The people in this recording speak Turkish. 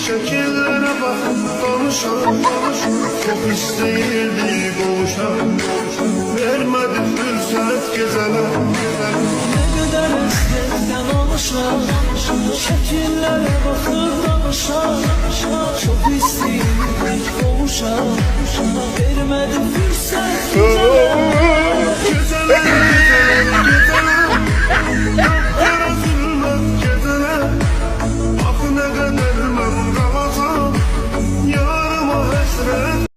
Şekillere bakıp konuşan, çok isteyildi boğuşan, vermedi fırsat gezene. Ne kadar eskiden oluşan, şekillere bakıp danışan, çok isteyildik boğuşan, vermedi fırsat gezene. Gezene, gezene, gezene, doktora zulmet gezene. Ah ne kadar ben kalasam, yarıma hasret.